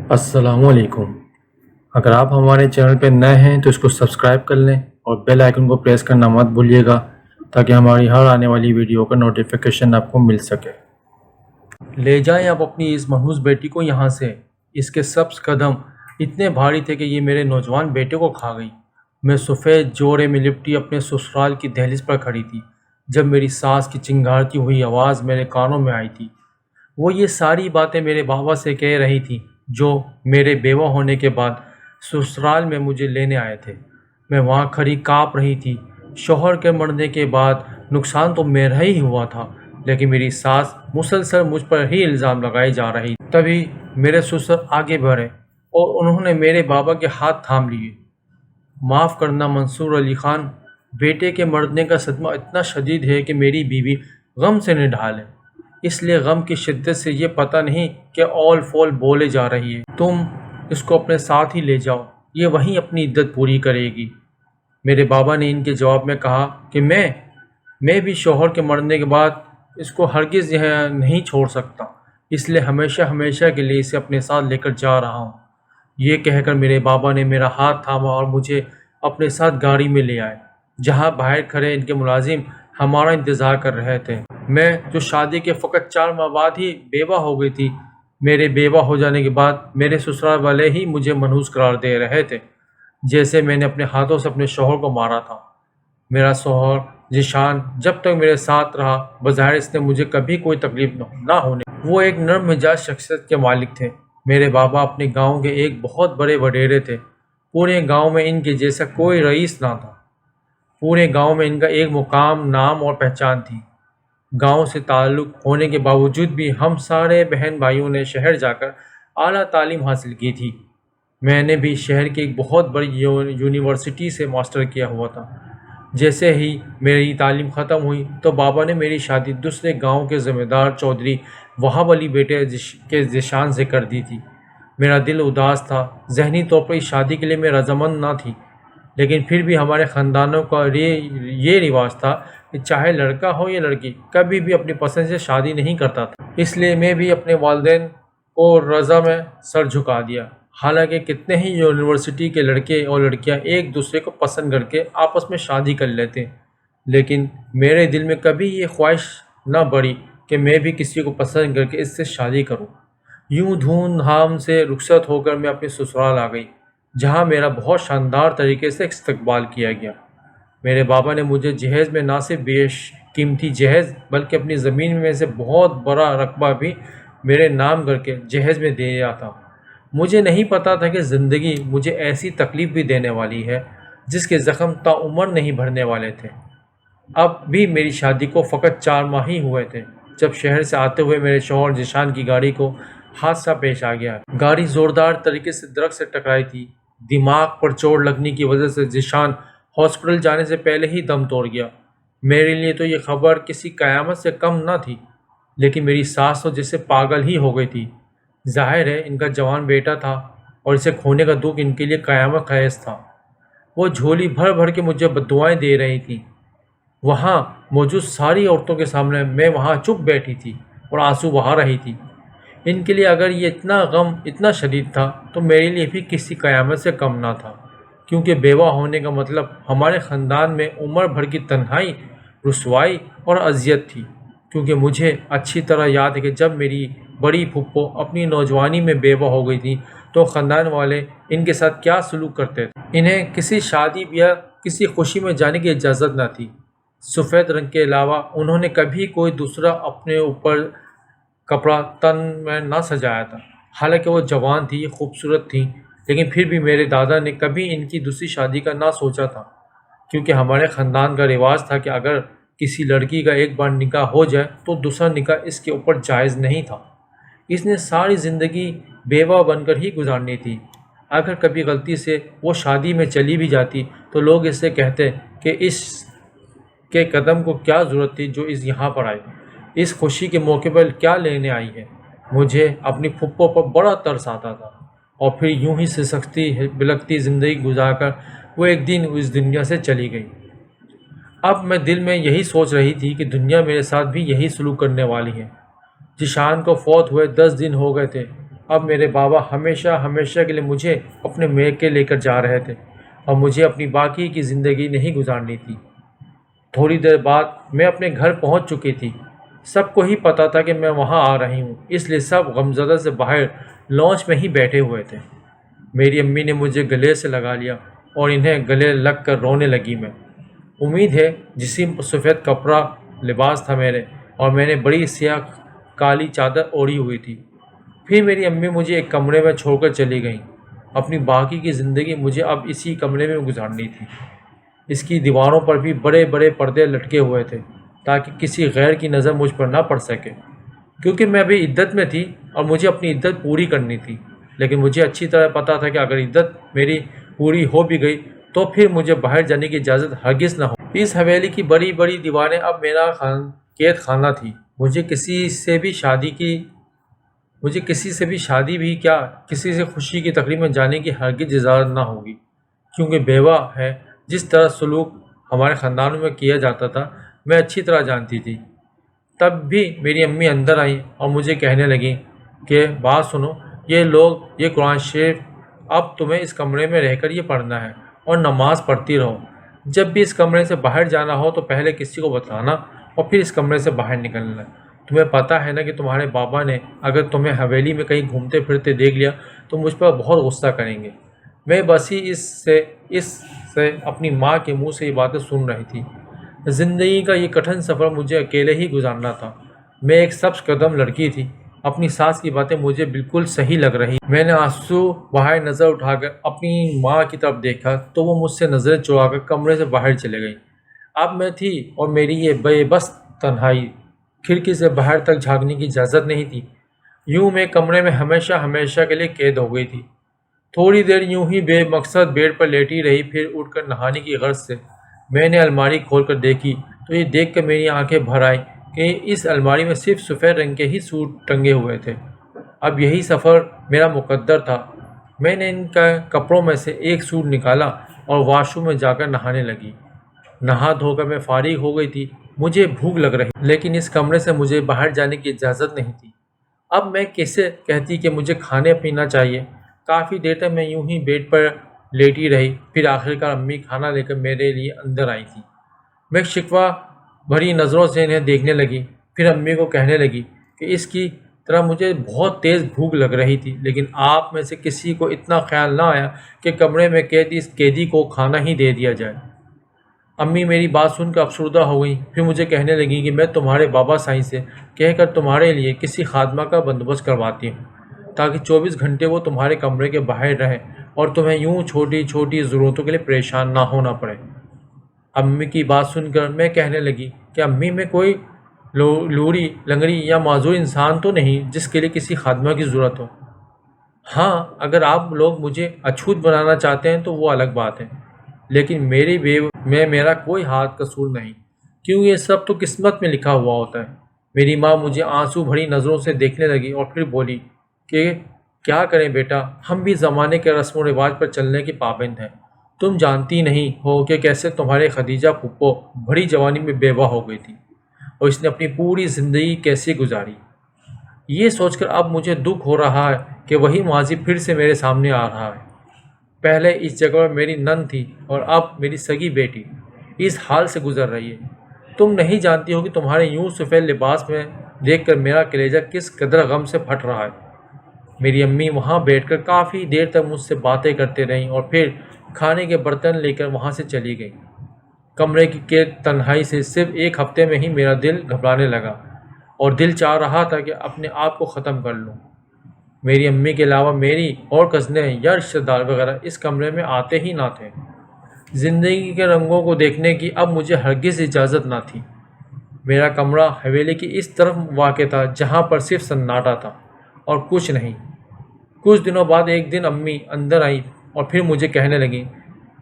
السلام علیکم۔ اگر آپ ہمارے چینل پہ نئے ہیں تو اس کو سبسکرائب کر لیں اور بیل آئیکن کو پریس کرنا مت بھولیے گا تاکہ ہماری ہر آنے والی ویڈیو کا نوٹیفیکیشن آپ کو مل سکے۔ لے جائیں آپ اپنی اس منحوس بیٹی کو یہاں سے۔ اس کے سبز قدم اتنے بھاری تھے کہ یہ میرے نوجوان بیٹے کو کھا گئی۔ میں سفید جوڑے میں لپٹی اپنے سسرال کی دہلیز پر کھڑی تھی جب میری ساس کی چنگھاڑتی ہوئی آواز میرے کانوں میں آئی تھی۔ وہ یہ ساری باتیں میرے بابا سے کہہ رہی تھی جو میرے بیوہ ہونے کے بعد سسرال میں مجھے لینے آئے تھے۔ میں وہاں کھڑی کانپ رہی تھی۔ شوہر کے مرنے کے بعد نقصان تو میرا ہی ہوا تھا، لیکن میری ساس مسلسل مجھ پر ہی الزام لگائی جا رہی تھی۔ تبھی میرے سسر آگے بڑھے اور انہوں نے میرے بابا کے ہاتھ تھام لیے۔ معاف کرنا منصور علی خان، بیٹے کے مرنے کا صدمہ اتنا شدید ہے کہ میری بیوی غم سے نڈھال ہے۔ اس لیے غم کی شدت سے یہ پتہ نہیں کہ اول فول بولے جا رہی ہے۔ تم اس کو اپنے ساتھ ہی لے جاؤ، یہ وہیں اپنی عدت پوری کرے گی۔ میرے بابا نے ان کے جواب میں کہا کہ میں بھی شوہر کے مرنے کے بعد اس کو ہرگز یہاں نہیں چھوڑ سکتا، اس لیے ہمیشہ کے لیے اسے اپنے ساتھ لے کر جا رہا ہوں۔ یہ کہہ کر میرے بابا نے میرا ہاتھ تھاما اور مجھے اپنے ساتھ گاڑی میں لے آئے، جہاں باہر کھڑے ان کے ملازم ہمارا انتظار کر رہے تھے۔ میں جو شادی کے فقط 4 ماہ بعد ہی بیوہ ہو گئی تھی، میرے بیوہ ہو جانے کے بعد میرے سسرال والے ہی مجھے منحوس قرار دے رہے تھے، جیسے میں نے اپنے ہاتھوں سے اپنے شوہر کو مارا تھا۔ میرا شوہر ذیشان جب تک میرے ساتھ رہا، بظاہر اس نے مجھے کبھی کوئی تکلیف نہ ہونے۔ وہ ایک نرم مزاج شخصیت کے مالک تھے۔ میرے بابا اپنے گاؤں کے ایک بہت بڑے وڈیرے تھے۔ پورے گاؤں میں ان کے جیسا کوئی رئیس نہ تھا۔ پورے گاؤں میں ان کا ایک مقام، نام اور پہچان تھی۔ گاؤں سے تعلق ہونے کے باوجود بھی ہم سارے بہن بھائیوں نے شہر جا کر اعلیٰ تعلیم حاصل کی تھی۔ میں نے بھی شہر کی ایک بہت بڑی یونیورسٹی سے ماسٹر کیا ہوا تھا۔ جیسے ہی میری تعلیم ختم ہوئی تو بابا نے میری شادی دوسرے گاؤں کے ذمہ دار چودھری وہاب علی بیٹے کے ذیشان سے کر دی تھی۔ میرا دل اداس تھا، ذہنی طور پر اس شادی کے لیے میں رضامند نہ تھی، لیکن پھر بھی ہمارے خاندانوں کا یہ رواج تھا کہ چاہے لڑکا ہو یا لڑکی، کبھی بھی اپنی پسند سے شادی نہیں کرتا تھا۔ اس لیے میں بھی اپنے والدین کو رضا میں سر جھکا دیا۔ حالانکہ کتنے ہی یونیورسٹی کے لڑکے اور لڑکیاں ایک دوسرے کو پسند کر کے آپس میں شادی کر لیتے، لیکن میرے دل میں کبھی یہ خواہش نہ بڑھی کہ میں بھی کسی کو پسند کر کے اس سے شادی کروں۔ یوں دھوم دھام سے رخصت ہو کر میں اپنے سسرال آ گئی، جہاں میرا بہت شاندار طریقے سے استقبال کیا گیا۔ میرے بابا نے مجھے جہیز میں نہ صرف بیش قیمتی جہیز بلکہ اپنی زمین میں سے بہت بڑا رقبہ بھی میرے نام کر کے جہیز میں دے دیا تھا۔ مجھے نہیں پتا تھا کہ زندگی مجھے ایسی تکلیف بھی دینے والی ہے جس کے زخم تا عمر نہیں بھرنے والے تھے۔ اب بھی میری شادی کو فقط 4 ماہ ہی ہوئے تھے جب شہر سے آتے ہوئے میرے شوہر ذیشان کی گاڑی کو حادثہ پیش آ گیا۔ گاڑی زوردار طریقے سے درخت سے ٹکرائی تھی۔ دماغ پر چوٹ لگنے کی وجہ سے ذیشان ہاسپٹل جانے سے پہلے ہی دم توڑ گیا۔ میرے لیے تو یہ خبر کسی قیامت سے کم نہ تھی، لیکن میری ساس تو جیسے پاگل ہی ہو گئی تھی۔ ظاہر ہے ان کا جوان بیٹا تھا اور اسے کھونے کا دکھ ان کے لیے قیامت خیز تھا۔ وہ جھولی بھر بھر کے مجھے بددعائیں دے رہی تھیں۔ وہاں موجود ساری عورتوں کے سامنے میں وہاں چپ بیٹھی تھی اور آنسو بہا رہی تھی۔ ان کے لیے اگر یہ اتنا غم اتنا شدید تھا تو میرے لیے بھی کسی قیامت سے کم نہ تھا، کیونکہ بیوہ ہونے کا مطلب ہمارے خاندان میں عمر بھر کی تنہائی، رسوائی اور اذیت تھی۔ کیونکہ مجھے اچھی طرح یاد ہے کہ جب میری بڑی پھپھو اپنی نوجوانی میں بیوہ ہو گئی تھی تو خاندان والے ان کے ساتھ کیا سلوک کرتے تھے۔ انہیں کسی شادی یا کسی خوشی میں جانے کی اجازت نہ تھی۔ سفید رنگ کے علاوہ انہوں نے کبھی کوئی دوسرا اپنے اوپر کپڑا تن میں نہ سجایا تھا۔ حالانکہ وہ جوان تھی، خوبصورت تھیں، لیکن پھر بھی میرے دادا نے کبھی ان کی دوسری شادی کا نہ سوچا تھا، کیونکہ ہمارے خاندان کا رواج تھا کہ اگر کسی لڑکی کا ایک بار نکاح ہو جائے تو دوسرا نکاح اس کے اوپر جائز نہیں تھا۔ اس نے ساری زندگی بیوہ بن کر ہی گزارنی تھی۔ اگر کبھی غلطی سے وہ شادی میں چلی بھی جاتی تو لوگ اس سے کہتے کہ اس کے قدم کو کیا ضرورت تھی جو اس یہاں پر آئی، اس خوشی کے موقع پر کیا لینے آئی ہے۔ مجھے اپنی پھپھو پر بڑا ترس آتا تھا، اور پھر یوں ہی سسکتی بلکتی زندگی گزار کر وہ ایک دن اس دنیا سے چلی گئی۔ اب میں دل میں یہی سوچ رہی تھی کہ دنیا میرے ساتھ بھی یہی سلوک کرنے والی ہے۔ ذیشان کو فوت ہوئے 10 دن ہو گئے تھے۔ اب میرے بابا ہمیشہ ہمیشہ کے لیے مجھے اپنے میکے لے کر جا رہے تھے اور مجھے اپنی باقی کی زندگی نہیں گزارنی تھی۔ تھوڑی دیر بعد میں اپنے گھر پہنچ چکی تھی۔ سب کو ہی پتہ تھا کہ میں وہاں آ رہی ہوں، اس لیے سب غمزدہ سے باہر لانچ میں ہی بیٹھے ہوئے تھے۔ میری امی نے مجھے گلے سے لگا لیا اور انہیں گلے لگ کر رونے لگی۔ میں امید ہے جسم پر سفید کپڑا لباس تھا میرے، اور میں نے بڑی سیاہ کالی چادر اوڑھی ہوئی تھی۔ پھر میری امی مجھے ایک کمرے میں چھوڑ کر چلی گئیں۔ اپنی باقی کی زندگی مجھے اب اسی کمرے میں گزارنی تھی۔ اس کی دیواروں پر بھی بڑے بڑے پردے لٹکے ہوئے تھے تاکہ کسی غیر کی نظر مجھ پر نہ پڑ سکے، کیونکہ میں ابھی عدت میں تھی اور مجھے اپنی عدت پوری کرنی تھی۔ لیکن مجھے اچھی طرح پتہ تھا کہ اگر عدت میری پوری ہو بھی گئی تو پھر مجھے باہر جانے کی اجازت ہرگز نہ ہو۔ اس حویلی کی بڑی بڑی دیواریں اب میرا قید خانہ تھی۔ مجھے کسی سے بھی شادی بھی کیا کسی سے خوشی کی تقریب میں جانے کی ہرگز اجازت نہ ہوگی، کیونکہ بیوہ ہے جس طرح سلوک ہمارے خاندانوں میں کیا جاتا تھا میں اچھی طرح جانتی تھی۔ تب بھی میری امی اندر آئیں اور مجھے کہنے لگیں کہ بات سنو، یہ قرآن شریف اب تمہیں اس کمرے میں رہ کر یہ پڑھنا ہے اور نماز پڑھتی رہو۔ جب بھی اس کمرے سے باہر جانا ہو تو پہلے کسی کو بتانا اور پھر اس کمرے سے باہر نکلنا۔ تمہیں پتہ ہے نا کہ تمہارے بابا نے اگر تمہیں حویلی میں کہیں گھومتے پھرتے دیکھ لیا تو مجھ پر بہت غصہ کریں گے۔ میں بس ہی اس سے اپنی ماں کے منہ سے یہ باتیں سن رہی تھی۔ زندگی کا یہ کٹھن سفر مجھے اکیلے ہی گزارنا تھا۔ میں ایک سبز قدم لڑکی تھی۔ اپنی ساس کی باتیں مجھے بالکل صحیح لگ رہی۔ میں نے آنسو بہائے نظر اٹھا کر اپنی ماں کی طرف دیکھا تو وہ مجھ سے نظریں چرا کر کمرے سے باہر چلے گئی۔ اب میں تھی اور میری یہ بے بس تنہائی، کھڑکی سے باہر تک جھانکنے کی اجازت نہیں تھی۔ یوں میں کمرے میں ہمیشہ ہمیشہ کے لیے قید ہو گئی تھی۔ تھوڑی دیر یوں ہی بے مقصد بیڈ پر لیٹی رہی، پھر اٹھ کر نہانے کی غرض سے میں نے الماری کھول کر دیکھی تو یہ دیکھ کر میری آنکھیں بھر آئیں کہ اس الماری میں صرف سفید رنگ کے ہی سوٹ ٹنگے ہوئے تھے۔ اب یہی سفر میرا مقدر تھا۔ میں نے ان کا کپڑوں میں سے ایک سوٹ نکالا اور واش روم میں جا کر نہانے لگی۔ نہا دھو کر میں فارغ ہو گئی تھی۔ مجھے بھوک لگ رہی لیکن اس کمرے سے مجھے باہر جانے کی اجازت نہیں تھی۔ اب میں کیسے کہتی کہ مجھے کھانے پینا چاہیے؟ کافی دیر تک میں یوں ہی بیڈ پر لیٹی رہی، پھر آخرکار امی کھانا لے کر میرے لیے اندر آئی تھی۔ میں شکوہ بھری نظروں سے انہیں دیکھنے لگی، پھر امی کو کہنے لگی کہ اس کی طرح مجھے بہت تیز بھوک لگ رہی تھی، لیکن آپ میں سے کسی کو اتنا خیال نہ آیا کہ کمرے میں قید اس قیدی کو کھانا ہی دے دیا جائے۔ امی میری بات سن کر افسردہ ہو گئیں، پھر مجھے کہنے لگی کہ میں تمہارے بابا سائیں سے کہہ کر تمہارے لیے کسی خادمہ کا بندوبست کرواتی ہوں تاکہ 24 گھنٹے وہ تمہارے کمرے کے باہر رہے اور تمہیں یوں چھوٹی چھوٹی ضرورتوں کے لیے پریشان نہ ہونا پڑے۔ امی کی بات سن کر میں کہنے لگی کہ امی میں کوئی لوڑی لنگڑی یا معذور انسان تو نہیں جس کے لیے کسی خادمہ کی ضرورت ہو۔ ہاں، اگر آپ لوگ مجھے اچھوت بنانا چاہتے ہیں تو وہ الگ بات ہے، لیکن میرا کوئی ہاتھ قصور نہیں، کیوں یہ سب تو قسمت میں لکھا ہوا ہوتا ہے۔ میری ماں مجھے آنسو بھری نظروں سے دیکھنے لگی اور پھر بولی کہ کیا کریں بیٹا، ہم بھی زمانے کے رسم و رواج پر چلنے کے پابند ہیں۔ تم جانتی نہیں ہو کہ کیسے تمہارے خدیجہ پھپھو بڑی جوانی میں بیوہ ہو گئی تھی اور اس نے اپنی پوری زندگی کیسے گزاری۔ یہ سوچ کر اب مجھے دکھ ہو رہا ہے کہ وہی ماضی پھر سے میرے سامنے آ رہا ہے۔ پہلے اس جگہ پر میری نند تھی اور اب میری سگی بیٹی اس حال سے گزر رہی ہے۔ تم نہیں جانتی ہو کہ تمہارے یوں سفید لباس میں دیکھ کر میرا کلیجہ کس قدر غم سے پھٹ رہا ہے۔ میری امی وہاں بیٹھ کر کافی دیر تک مجھ سے باتیں کرتے رہیں اور پھر کھانے کے برتن لے کر وہاں سے چلی گئیں۔ کمرے کی تنہائی سے صرف ایک ہفتے میں ہی میرا دل گھبرانے لگا اور دل چاہ رہا تھا کہ اپنے آپ کو ختم کر لوں۔ میری امی کے علاوہ میری اور کزنیں یا رشتہ دار وغیرہ اس کمرے میں آتے ہی نہ تھے۔ زندگی کے رنگوں کو دیکھنے کی اب مجھے ہرگز اجازت نہ تھی۔ میرا کمرہ حویلی کی اس طرف واقع تھا جہاں پر صرف سناٹا تھا اور کچھ نہیں۔ کچھ دنوں بعد ایک دن امی اندر آئیں اور پھر مجھے کہنے لگیں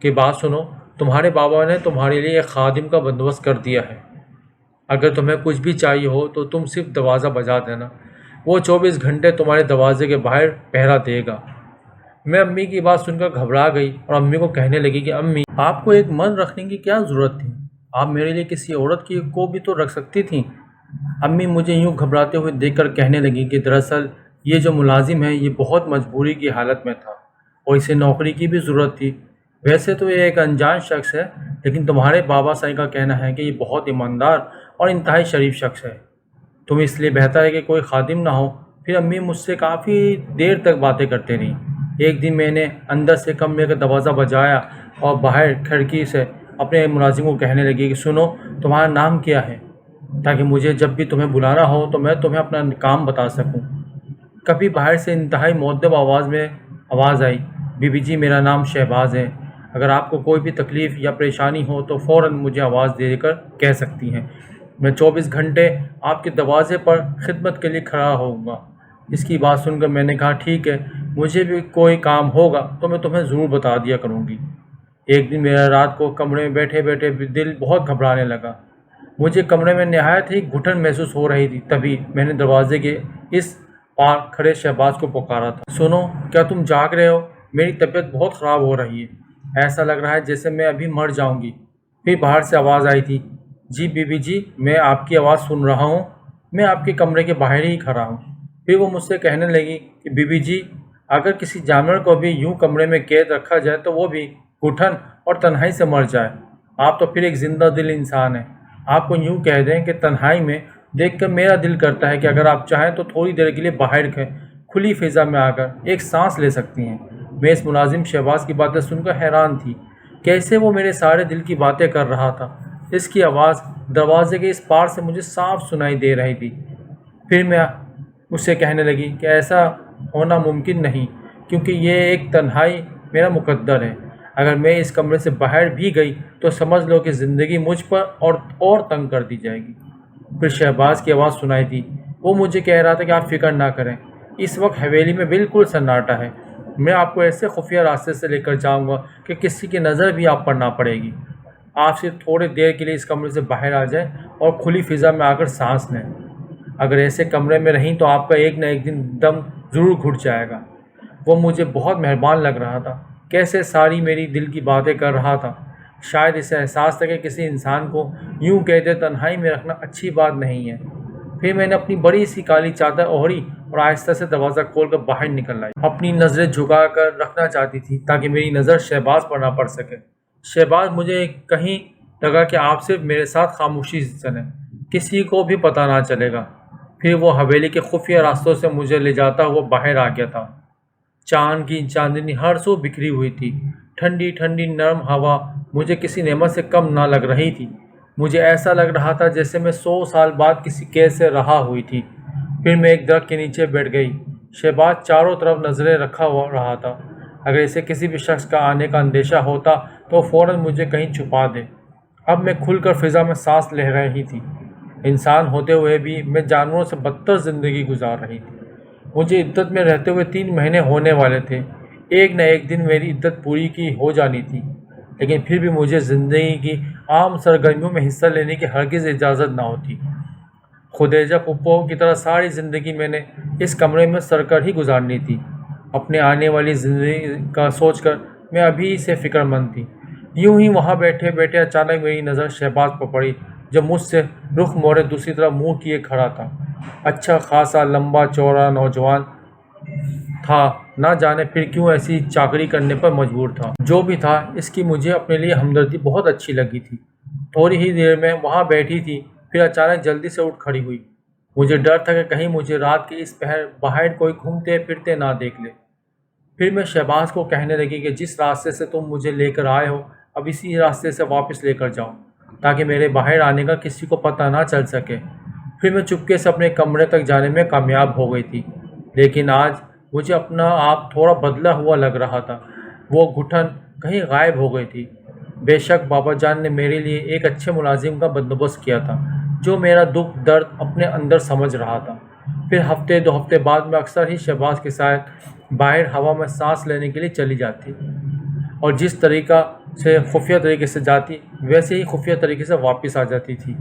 کہ بات سنو، تمہارے بابا نے تمہارے لیے ایک خادم کا بندوبست کر دیا ہے۔ اگر تمہیں کچھ بھی چاہیے ہو تو تم صرف دروازہ بجا دینا، وہ 24 گھنٹے تمہارے دروازے کے باہر پہرا دے گا۔ میں امی کی بات سن کر گھبرا گئی اور امی کو کہنے لگی کہ امی، آپ کو ایک مرد رکھنے کی کیا ضرورت تھی؟ آپ میرے لیے کسی عورت کو بھی تو رکھ سکتی تھیں۔ امی مجھے یوں گھبراتے ہوئے دیکھ کر کہنے لگی کہ دراصل یہ جو ملازم ہے یہ بہت مجبوری کی حالت میں تھا اور اسے نوکری کی بھی ضرورت تھی۔ ویسے تو یہ ایک انجان شخص ہے، لیکن تمہارے بابا سائی کا کہنا ہے کہ یہ بہت ایماندار اور انتہائی شریف شخص ہے۔ تم اس لیے بہتر ہے کہ کوئی خادم نہ ہو۔ پھر امی مجھ سے کافی دیر تک باتیں کرتے رہیں۔ ایک دن میں نے اندر سے کمرے کا دروازہ بجایا اور باہر کھڑکی سے اپنے ملازم کو کہنے لگی کہ سنو، تمہارا نام کیا ہے، تاکہ مجھے جب بھی تمہیں بلانا ہو تو میں تمہیں اپنا کام بتا سکوں۔ کبھی باہر سے انتہائی مؤدب آواز آئی، بی بی جی میرا نام شہباز ہے، اگر آپ کو کوئی بھی تکلیف یا پریشانی ہو تو فوراً مجھے آواز دے کر کہہ سکتی ہیں، میں 24 گھنٹے آپ کے دروازے پر خدمت کے لیے کھڑا ہوں گا۔ اس کی بات سن کر میں نے کہا ٹھیک ہے، مجھے بھی کوئی کام ہوگا تو میں تمہیں ضرور بتا دیا کروں گی۔ ایک دن میرا رات کو کمرے میں بیٹھے بیٹھے دل بہت گھبرانے لگا۔ مجھے کمرے میں نہایت ہی گھٹن محسوس ہو رہی تھی۔ تبھی میں نے دروازے کے اس پار کھڑے شہباز کو پکارا تھا، سنو، کیا تم جاگ رہے ہو؟ میری طبیعت بہت خراب ہو رہی ہے، ایسا لگ رہا ہے جیسے میں ابھی مر جاؤں گی۔ پھر باہر سے آواز آئی تھی، جی بی بی جی، میں آپ کی آواز سن رہا ہوں، میں آپ کے کمرے کے باہر ہی کھڑا ہوں۔ پھر وہ مجھ سے کہنے لگی کہ بی بی جی، اگر کسی جانور کو بھی یوں کمرے میں قید رکھا جائے تو وہ بھی گھٹن اور تنہائی سے مر جائے۔ آپ تو پھر ایک زندہ دل انسان ہیں۔ آپ کو یوں کہہ دیں کہ تنہائی میں دیکھ کر میرا دل کرتا ہے کہ اگر آپ چاہیں تو تھوڑی دیر کے لیے باہر کھلی فضا میں آ کر ایک سانس لے سکتی ہیں۔ میں اس ملازم شہباز کی باتیں سن کر حیران تھی، کیسے وہ میرے سارے دل کی باتیں کر رہا تھا۔ اس کی آواز دروازے کے اس پار سے مجھے صاف سنائی دے رہی تھی۔ پھر میں اس سے کہنے لگی کہ ایسا ہونا ممکن نہیں، کیونکہ یہ ایک تنہائی میرا مقدر ہے۔ اگر میں اس کمرے سے باہر بھی گئی تو سمجھ لو کہ زندگی مجھ پر اور تنگ کر دی جائے گی۔ پھر شہباز کی آواز سنائی دی، وہ مجھے کہہ رہا تھا کہ آپ فکر نہ کریں، اس وقت حویلی میں بالکل سناٹا ہے، میں آپ کو ایسے خفیہ راستے سے لے کر جاؤں گا کہ کسی کی نظر بھی آپ پر نہ پڑے گی۔ آپ صرف تھوڑی دیر کے لیے اس کمرے سے باہر آ جائیں اور کھلی فضا میں آ کر سانس لیں۔ اگر ایسے کمرے میں رہیں تو آپ کا ایک نہ ایک دن دم ضرور گھٹ جائے گا۔ وہ مجھے بہت مہربان لگ رہا تھا، کیسے ساری میری دل کی باتیں کر رہا تھا۔ شاید اسے احساس تھا کہ کسی انسان کو یوں کہتے تنہائی میں رکھنا اچھی بات نہیں ہے۔ پھر میں نے اپنی بڑی سی کالی چادر اوڑھی اور آہستہ سے دروازہ کھول کر باہر نکل آئی۔ اپنی نظریں جھکا کر رکھنا چاہتی تھی تاکہ میری نظر شہباز پر نہ پڑ سکے۔ شہباز، مجھے کہیں لگا کہ آپ صرف میرے ساتھ خاموشی سے چلیں، کسی کو بھی پتہ نہ چلے گا۔ پھر وہ حویلی کے خفیہ راستوں سے مجھے لے جاتا ہوا باہر آ گیا تھا۔ چاند کی چاندنی ہر سو بکھری ہوئی تھی، ٹھنڈی ٹھنڈی نرم ہوا مجھے کسی نعمت سے کم نہ لگ رہی تھی۔ مجھے ایسا لگ رہا تھا جیسے میں 100 سال بعد کسی قید سے رہا ہوئی تھی۔ پھر میں ایک درخت کے نیچے بیٹھ گئی۔ شہباز چاروں طرف نظریں رکھا رہا تھا، اگر اسے کسی بھی شخص کا آنے کا اندیشہ ہوتا تو فوراً مجھے کہیں چھپا دے۔ اب میں کھل کر فضا میں سانس لے رہی تھی۔ انسان ہوتے ہوئے بھی میں جانوروں سے بدتر زندگی گزار رہی تھی۔ مجھے عدت میں رہتے ہوئے 3 مہینے ہونے والے تھے۔ ایک نہ ایک دن میری عدت پوری کی ہو جانی تھی، لیکن پھر بھی مجھے زندگی کی عام سرگرمیوں میں حصہ لینے کی ہرگز اجازت نہ ہوتی۔ خدیجہ پھپھو کی طرح ساری زندگی میں نے اس کمرے میں سر کر ہی گزارنی تھی۔ اپنے آنے والی زندگی کا سوچ کر میں ابھی سے فکر مند تھی۔ یوں ہی وہاں بیٹھے بیٹھے اچانک میری نظر شہباز پر پڑی، جو مجھ سے رخ موڑے دوسری طرف منہ کیے کھڑا تھا۔ اچھا خاصا لمبا چوڑا نوجوان تھا، نہ جانے پھر کیوں ایسی چاکری کرنے پر مجبور تھا۔ جو بھی تھا، اس کی مجھے اپنے لیے ہمدردی بہت اچھی لگی تھی۔ تھوڑی ہی دیر میں وہاں بیٹھی تھی، پھر اچانک جلدی سے اٹھ کھڑی ہوئی۔ مجھے ڈر تھا کہ کہیں مجھے رات کے اس پہر باہر کوئی گھومتے پھرتے نہ دیکھ لے۔ پھر میں شہباز کو کہنے لگی کہ جس راستے سے تم مجھے لے کر آئے ہو اب اسی راستے سے واپس لے کر جاؤ، تاکہ میرے باہر آنے کا کسی کو پتہ نہ چل سکے۔ پھر میں چپکے سے اپنے کمرے تک جانے میں کامیاب ہو گئی تھی، لیکن آج مجھے اپنا آپ تھوڑا بدلا ہوا لگ رہا تھا۔ وہ گھٹن کہیں غائب ہو گئی تھی۔ بے شک بابا جان نے میرے لیے ایک اچھے ملازم کا بندوبست کیا تھا، جو میرا دکھ درد اپنے اندر سمجھ رہا تھا۔ پھر ہفتے 2 ہفتے بعد میں اکثر ہی شہباز کے ساتھ باہر ہوا میں سانس لینے کے لیے چلی جاتی، اور جس طریقہ سے خفیہ طریقے سے جاتی ویسے ہی خفیہ طریقے سے واپس آ جاتی تھی۔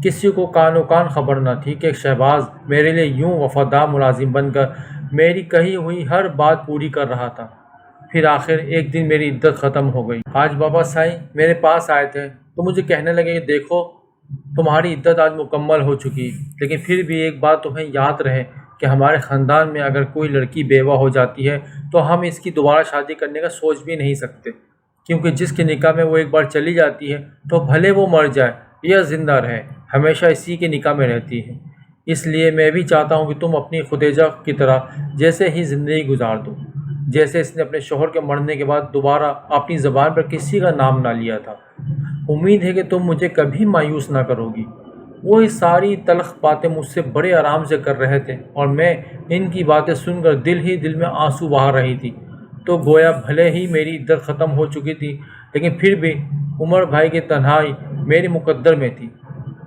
کسی کو کان و کان خبر نہ تھی کہ شہباز میرے لیے یوں وفادار ملازم بن کر میری کہی ہوئی ہر بات پوری کر رہا تھا۔ پھر آخر ایک دن میری عدت ختم ہو گئی۔ آج بابا سائی میرے پاس آئے تھے تو مجھے کہنے لگے کہ دیکھو، تمہاری عدت آج مکمل ہو چکی، لیکن پھر بھی ایک بات تمہیں یاد رہے کہ ہمارے خاندان میں اگر کوئی لڑکی بیوہ ہو جاتی ہے تو ہم اس کی دوبارہ شادی کرنے کا سوچ بھی نہیں سکتے، کیونکہ جس کے نکاح میں وہ ایک بار چلی جاتی ہے تو بھلے وہ مر جائے یا زندہ رہے، ہمیشہ اسی کے نکاح میں رہتی ہے۔ اس لیے میں بھی چاہتا ہوں کہ تم اپنی خدیجہ کی طرح جیسے ہی زندگی گزار دو، جیسے اس نے اپنے شوہر کے مرنے کے بعد دوبارہ اپنی زبان پر کسی کا نام نہ لیا تھا۔ امید ہے کہ تم مجھے کبھی مایوس نہ کرو گی۔ وہ یہ ساری تلخ باتیں مجھ سے بڑے آرام سے کر رہے تھے اور میں ان کی باتیں سن کر دل ہی دل میں آنسو بہا رہی تھی۔ تو گویا بھلے ہی میری عدت ختم ہو چکی تھی، لیکن پھر بھی عمر بھائی کی تنہائی میری مقدر میں تھی۔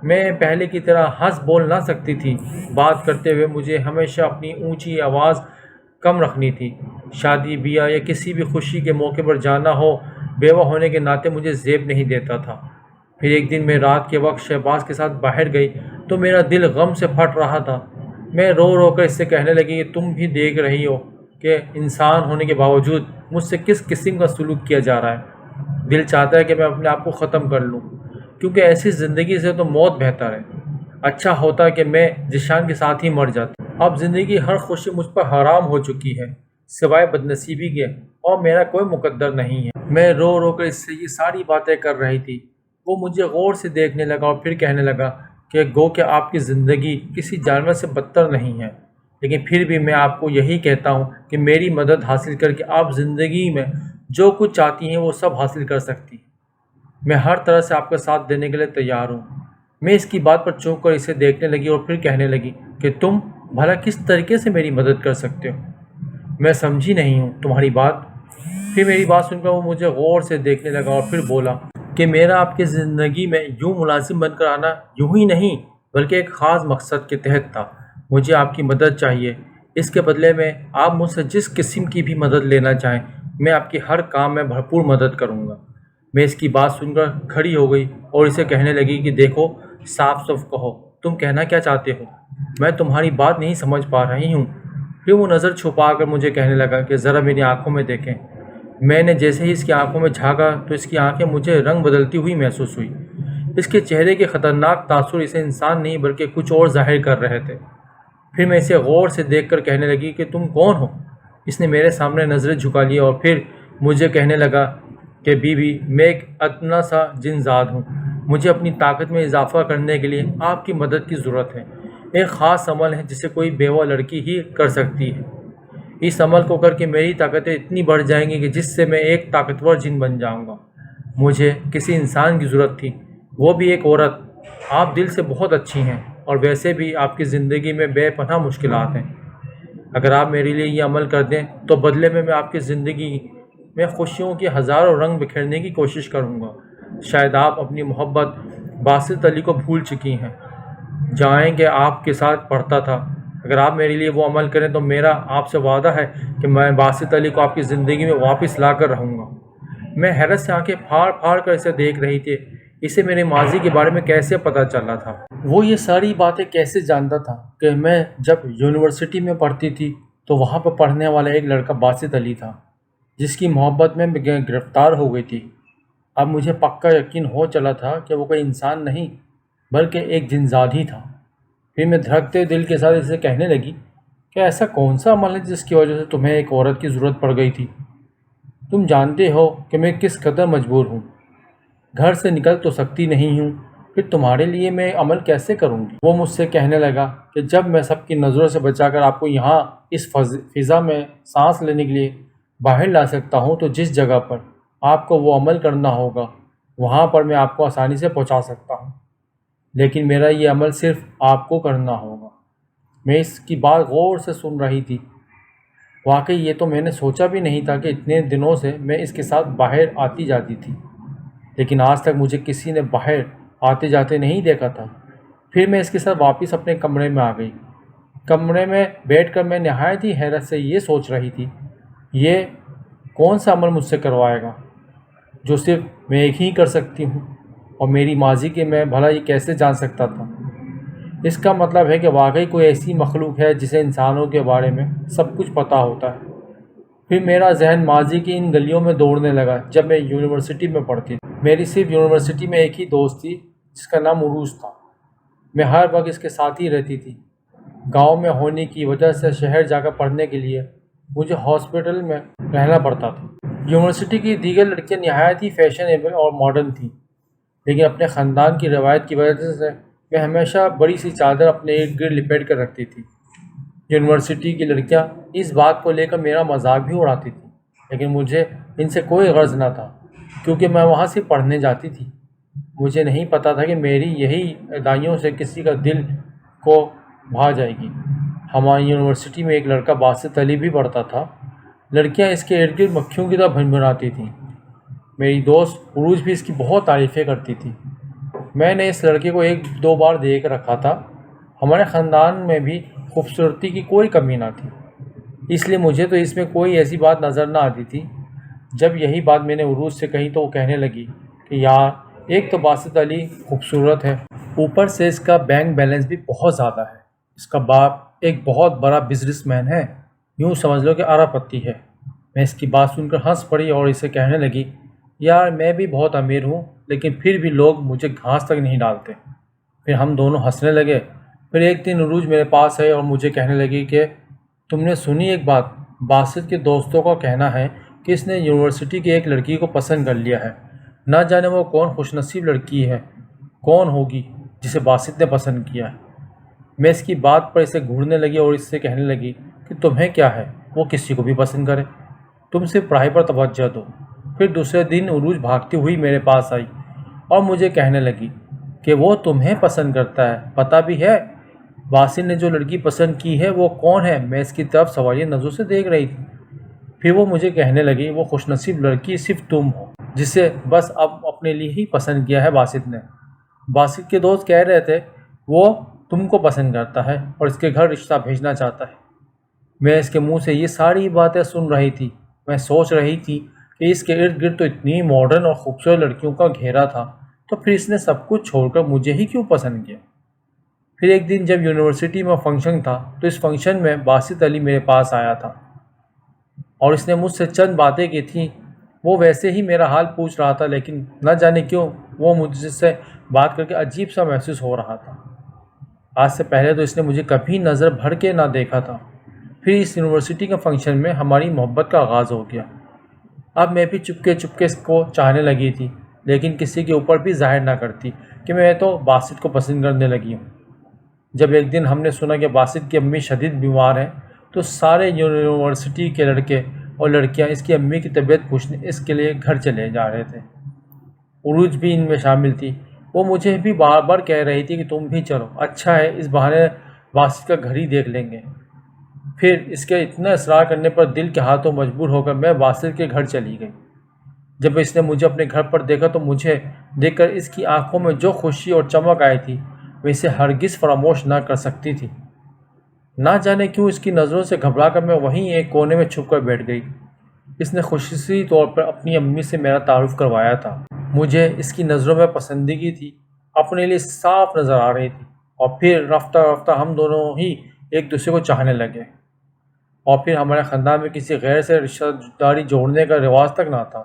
میں پہلے کی طرح ہنس بول نہ سکتی تھی۔ بات کرتے ہوئے مجھے ہمیشہ اپنی اونچی آواز کم رکھنی تھی۔ شادی بیاہ یا کسی بھی خوشی کے موقع پر جانا ہو، بیوہ ہونے کے ناطے مجھے زیب نہیں دیتا تھا۔ پھر ایک دن میں رات کے وقت شہباز کے ساتھ باہر گئی تو میرا دل غم سے پھٹ رہا تھا۔ میں رو رو کر اس سے کہنے لگی کہ تم بھی دیکھ رہی ہو کہ انسان ہونے کے باوجود مجھ سے کس قسم کا سلوک کیا جا رہا ہے۔ دل چاہتا ہے کہ میں اپنے آپ کو ختم کر لوں، کیونکہ ایسی زندگی سے تو موت بہتر ہے۔ اچھا ہوتا کہ میں ذیشان کے ساتھ ہی مر جاتا۔ اب زندگی ہر خوشی مجھ پر حرام ہو چکی ہے، سوائے بدنصیبی کے، اور میرا کوئی مقدر نہیں ہے۔ میں رو رو کر اس سے یہ ساری باتیں کر رہی تھی۔ وہ مجھے غور سے دیکھنے لگا اور پھر کہنے لگا کہ گو کہ آپ کی زندگی کسی جانور سے بدتر نہیں ہے، لیکن پھر بھی میں آپ کو یہی کہتا ہوں کہ میری مدد حاصل کر کے آپ زندگی میں جو کچھ چاہتی ہیں وہ سب حاصل کر سکتی ہیں۔ میں ہر طرح سے آپ کا ساتھ دینے کے لیے تیار ہوں۔ میں اس کی بات پر چونک کر اسے دیکھنے لگی اور پھر کہنے لگی کہ تم بھلا کس طریقے سے میری مدد کر سکتے ہو؟ میں سمجھی نہیں ہوں تمہاری بات۔ پھر میری بات سن کر وہ مجھے غور سے دیکھنے لگا اور پھر بولا کہ میرا آپ کی زندگی میں یوں ملازم بن کر آنا یوں ہی نہیں بلکہ ایک خاص مقصد کے تحت تھا۔ مجھے آپ کی مدد چاہیے۔ اس کے بدلے میں آپ مجھ سے جس قسم کی بھی مدد لینا چاہیں، میں آپ کی ہر کام میں بھرپور مدد کروں گا۔ میں اس کی بات سن کر کھڑی ہو گئی اور اسے کہنے لگی کہ دیکھو، صاف صاف کہو، تم کہنا کیا چاہتے ہو؟ میں تمہاری بات نہیں سمجھ پا رہی ہوں۔ پھر وہ نظر چھپا کر مجھے کہنے لگا کہ ذرا میری آنکھوں میں دیکھیں۔ میں نے جیسے ہی اس کی آنکھوں میں جھانکا تو اس کی آنکھیں مجھے رنگ بدلتی ہوئی محسوس ہوئی۔ اس کے چہرے کے خطرناک تاثر اسے انسان نہیں بلکہ کچھ اور ظاہر کر رہے تھے۔ پھر میں اسے غور سے دیکھ کر کہنے لگی کہ تم کون ہو؟ اس نے میرے سامنے نظریں جھکا لی اور پھر مجھے کہنے لگا کہ بی بی، میں ایک ادنا سا جن زاد ہوں۔ مجھے اپنی طاقت میں اضافہ کرنے کے لیے آپ کی مدد کی ضرورت ہے۔ ایک خاص عمل ہے جسے کوئی بیوہ لڑکی ہی کر سکتی ہے۔ اس عمل کو کر کے میری طاقتیں اتنی بڑھ جائیں گی کہ جس سے میں ایک طاقتور جن بن جاؤں گا۔ مجھے کسی انسان کی ضرورت تھی، وہ بھی ایک عورت۔ آپ دل سے بہت اچھی ہیں اور ویسے بھی آپ کی زندگی میں بے پناہ مشکلات ہیں۔ اگر آپ میرے لیے یہ عمل کر دیں تو بدلے میں آپ کی زندگی میں خوشیوں کے ہزاروں رنگ بکھیرنے کی کوشش کروں گا۔ شاید آپ اپنی محبت باسط علی کو بھول چکی ہیں، جائیں کہ آپ کے ساتھ پڑھتا تھا۔ اگر آپ میرے لیے وہ عمل کریں تو میرا آپ سے وعدہ ہے کہ میں باسط علی کو آپ کی زندگی میں واپس لا کر رہوں گا۔ میں حیرت سے آنکھیں پھاڑ پھاڑ کر اسے دیکھ رہی تھی۔ اسے میرے ماضی کے بارے میں کیسے پتہ چلا تھا؟ وہ یہ ساری باتیں کیسے جانتا تھا کہ میں جب یونیورسٹی میں پڑھتی تھی تو وہاں پر پڑھنے والا ایک لڑکا باسط علی تھا جس کی محبت میں گرفتار ہو گئی تھی۔ اب مجھے پکا یقین ہو چلا تھا کہ وہ کوئی انسان نہیں بلکہ ایک جنزاد ہی تھا۔ پھر میں دھڑکتے دل کے ساتھ اسے کہنے لگی کہ ایسا کون سا عمل ہے جس کی وجہ سے تمہیں ایک عورت کی ضرورت پڑ گئی تھی؟ تم جانتے ہو کہ میں کس قدر مجبور ہوں، گھر سے نکل تو سکتی نہیں ہوں، پھر تمہارے لیے میں عمل کیسے کروں گی؟ وہ مجھ سے کہنے لگا کہ جب میں سب کی نظروں سے بچا کر آپ کو یہاں اس فضا میں سانس لینے کے لیے باہر لا سکتا ہوں تو جس جگہ پر آپ کو وہ عمل کرنا ہوگا وہاں پر میں آپ کو آسانی سے پہنچا سکتا ہوں، لیکن میرا یہ عمل صرف آپ کو کرنا ہوگا۔ میں اس کی بات غور سے سن رہی تھی۔ واقعی یہ تو میں نے سوچا بھی نہیں تھا کہ اتنے دنوں سے میں اس کے ساتھ باہر آتی جاتی تھی، لیکن آج تک مجھے کسی نے باہر آتے جاتے نہیں دیکھا تھا۔ پھر میں اس کے ساتھ واپس اپنے کمرے میں آ گئی۔ کمرے میں بیٹھ کر میں نہایت ہی حیرت سے یہ سوچ رہی تھی، یہ کون سا عمل مجھ سے کروائے گا جو صرف میں ایک ہی کر سکتی ہوں، اور میری ماضی کے میں بھلا یہ کیسے جان سکتا تھا؟ اس کا مطلب ہے کہ واقعی کوئی ایسی مخلوق ہے جسے انسانوں کے بارے میں سب کچھ پتہ ہوتا ہے۔ پھر میرا ذہن ماضی کی ان گلیوں میں دوڑنے لگا جب میں یونیورسٹی میں پڑھتی تھی۔ میری صرف یونیورسٹی میں ایک ہی دوست تھی جس کا نام عروج تھا۔ میں ہر وقت اس کے ساتھ ہی رہتی تھی۔ گاؤں میں ہونے کی وجہ سے شہر جا کر پڑھنے کے لیے مجھے ہاسپٹل میں رہنا پڑتا تھا۔ یونیورسٹی کی دیگر لڑکیاں نہایت ہی فیشنیبل اور ماڈرن تھیں، لیکن اپنے خاندان کی روایت کی وجہ سے میں ہمیشہ بڑی سی چادر اپنے ارد گرد لپیٹ کر رکھتی تھی۔ یونیورسٹی کی لڑکیاں اس بات کو لے کر میرا مذاق بھی اڑاتی تھیں، لیکن مجھے ان سے کوئی غرض نہ تھا، کیونکہ میں وہاں سے پڑھنے جاتی تھی۔ مجھے نہیں پتا تھا کہ میری یہی ادائیوں سے کسی کا دل کو بھا جائے گی۔ ہماری یونیورسٹی میں ایک لڑکا باسط علی بھی پڑھتا تھا۔ لڑکیاں اس کے ارد گرد مکھیوں کی طرح بھنبھناتی تھیں۔ میری دوست عروج بھی اس کی بہت تعریفیں کرتی تھی۔ میں نے اس لڑکے کو ایک دو بار دیکھ رکھا تھا۔ ہمارے خاندان میں بھی خوبصورتی کی کوئی کمی نہ تھی، اس لیے مجھے تو اس میں کوئی ایسی بات نظر نہ آتی تھی۔ جب یہی بات میں نے عروج سے کہی تو وہ کہنے لگی کہ یار، ایک تو باسط علی خوبصورت ہے، اوپر سے اس کا بینک بیلنس بھی بہت زیادہ ہے۔ اس کا باپ ایک بہت بڑا بزنس مین ہے، یوں سمجھ لو کہ ارب پتی ہے۔ میں اس کی بات سن کر ہنس پڑی اور اسے کہنے لگی، یار میں بھی بہت امیر ہوں، لیکن پھر بھی لوگ مجھے گھاس تک نہیں ڈالتے۔ پھر ہم دونوں ہنسنے لگے۔ پھر ایک دن عروج میرے پاس آئی اور مجھے کہنے لگی کہ تم نے سنی ایک بات؟ باسط کے دوستوں کا کہنا ہے کہ اس نے یونیورسٹی کی ایک لڑکی کو پسند کر لیا ہے۔ نہ جانے وہ کون خوش نصیب لڑکی ہے، کون ہوگی جسے باسط نے پسند کیا ہے۔ میں اس کی بات پر اسے گھورنے لگی اور اس سے کہنے لگی کہ تمہیں کیا ہے، وہ کسی کو بھی پسند کرے، تم صرف پڑھائی پر توجہ دو۔ پھر دوسرے دن عروج بھاگتی ہوئی میرے پاس آئی اور مجھے کہنے لگی کہ وہ تمہیں پسند کرتا ہے، پتہ بھی ہے باسط نے جو لڑکی پسند کی ہے وہ کون ہے؟ میں اس کی طرف سوالیہ نظروں سے دیکھ رہی تھی۔ پھر وہ مجھے کہنے لگی وہ خوش نصیب لڑکی صرف تم ہو، جسے بس اب اپنے لیے ہی پسند کیا ہے باسط نے۔ باسط کے دوست کہہ رہے تھے وہ تم کو پسند کرتا ہے اور اس کے گھر رشتہ بھیجنا چاہتا ہے۔ میں اس کے منہ سے یہ ساری باتیں سن رہی تھی۔ میں سوچ رہی تھی کہ اس کے ارد گرد تو اتنی ماڈرن اور خوبصورت لڑکیوں کا گھیرا تھا، تو پھر اس نے سب کچھ چھوڑ کر مجھے ہی کیوں پسند کیا؟ پھر ایک دن جب یونیورسٹی میں فنکشن تھا تو اس فنکشن میں باسط علی میرے پاس آیا تھا اور اس نے مجھ سے چند باتیں کی تھیں۔ وہ ویسے ہی میرا حال پوچھ رہا تھا، لیکن نہ جانے کیوں وہ مجھ سے بات کر کے عجیب سا محسوس ہو رہا تھا۔ آج سے پہلے تو اس نے مجھے کبھی نظر بھر کے نہ دیکھا تھا۔ پھر اس یونیورسٹی کے فنکشن میں ہماری محبت کا آغاز ہو گیا۔ اب میں بھی چپکے اس کو چاہنے لگی تھی، لیکن کسی کے اوپر بھی ظاہر نہ کرتی کہ میں تو باسط کو پسند کرنے لگی ہوں۔ جب ایک دن ہم نے سنا کہ باسط کی امی شدید بیمار ہیں تو سارے یونیورسٹی کے لڑکے اور لڑکیاں اس کی امی کی طبیعت پوچھنے اس کے لیے گھر چلے جا رہے تھے۔ عروج بھی ان میں شامل تھی۔ وہ مجھے بھی بار بار کہہ رہی تھی کہ تم بھی چلو، اچھا ہے اس بہانے باسط کا گھر ہی دیکھ لیں گے۔ پھر اس کے اتنا اصرار کرنے پر دل کے ہاتھوں مجبور ہو کر میں باسط کے گھر چلی گئی۔ جب اس نے مجھے اپنے گھر پر دیکھا تو مجھے دیکھ کر اس کی آنکھوں میں جو خوشی اور چمک آئی تھی میں اسے ہرگز فراموش نہ کر سکتی تھی۔ نہ جانے کیوں اس کی نظروں سے گھبرا کر میں وہیں ایک کونے میں چھپ کر بیٹھ گئی۔ اس نے خصوصی طور پر اپنی امی سے میرا تعارف کروایا تھا۔ مجھے اس کی نظروں میں پسندیدگی تھی، اپنے لیے صاف نظر آ رہی تھی، اور پھر رفتہ رفتہ ہم دونوں ہی ایک دوسرے کو چاہنے لگے، اور پھر ہمارے خاندان میں کسی غیر سے رشتہ داری جوڑنے کا رواج تک نہ تھا۔